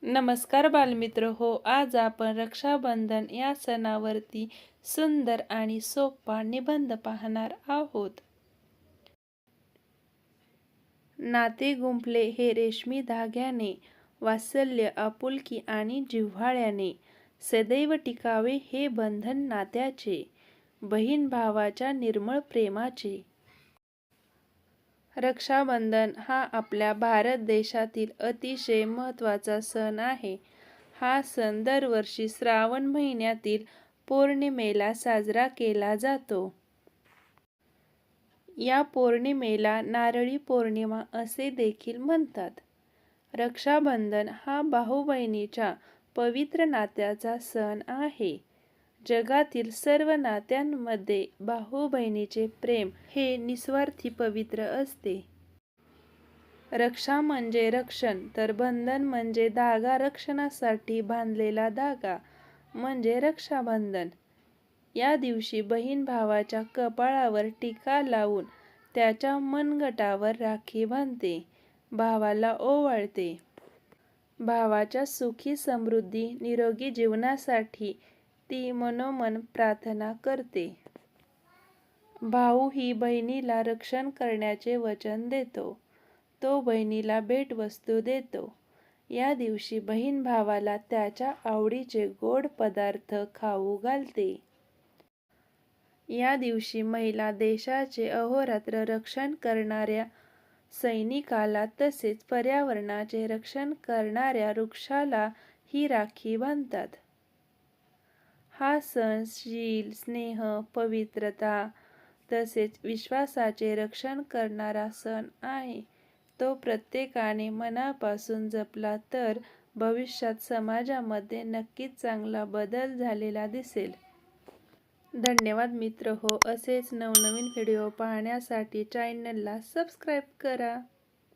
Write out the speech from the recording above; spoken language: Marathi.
नमस्कार बालमित्र हो, आज आपण रक्षाबंधन या सणावरती सुंदर आणि सोपा निबंध पाहणार आहोत. नाते गुंफले हे रेशमी धाग्याने, वात्सल्य, आपुलकी आणि जिव्हाळ्याने. सदैव टिकावे हे बंधन नात्याचे, बहीण भावाच्या निर्मळ प्रेमाचे. रक्षाबंधन हा आपल्या भारत देशातील अतिशय महत्त्वाचा सण आहे. हा सण दरवर्षी श्रावण महिन्यातील पौर्णिमेला साजरा केला जातो. या पौर्णिमेला नारळी पौर्णिमा असे देखील म्हणतात. रक्षाबंधन हा भाऊ-बहिणीच्या पवित्र नात्याचा सण आहे. जगातील सर्व नात्यांमध्ये भाऊ-बहिणीचे प्रेम हे निस्वार्थी पवित्र असते. रक्षा म्हणजे रक्षण, तर बंधन म्हणजे धागा. रक्षणासाठी बांधलेला धागा म्हणजे रक्षाबंधन. या दिवशी बहीण भावाच्या कपाळावर टिका लावून त्याच्या मनगटावर राखी बांधते, भावाला ओवाळते. भावाच्या सुखी समृद्धी निरोगी जीवनासाठी ती मनोमन प्रार्थना करते. भाऊही बहिणीला रक्षण करण्याचे वचन देतो. तो बहिणीला भेटवस्तू देतो. या दिवशी बहीण भावाला त्याच्या आवडीचे गोड पदार्थ खाऊ घालते. या दिवशी महिला देशाचे अहोरात्र रक्षण करणाऱ्या सैनिकाला तसेच पर्यावरणाचे रक्षण करणाऱ्या वृक्षाला ही राखी बांधतात. हा सण शील, स्नेह, पवित्रता तसेच विश्वासाचे रक्षण करणारा सण आहे. तो प्रत्येकाने मनापासून जपला तर भविष्यात समाजामध्ये नक्कीच चांगला बदल झालेला दिसेल. धन्यवाद मित्र हो, असेच नवनवीन व्हिडिओ पाहण्यासाठी चॅनलला सबस्क्राईब करा.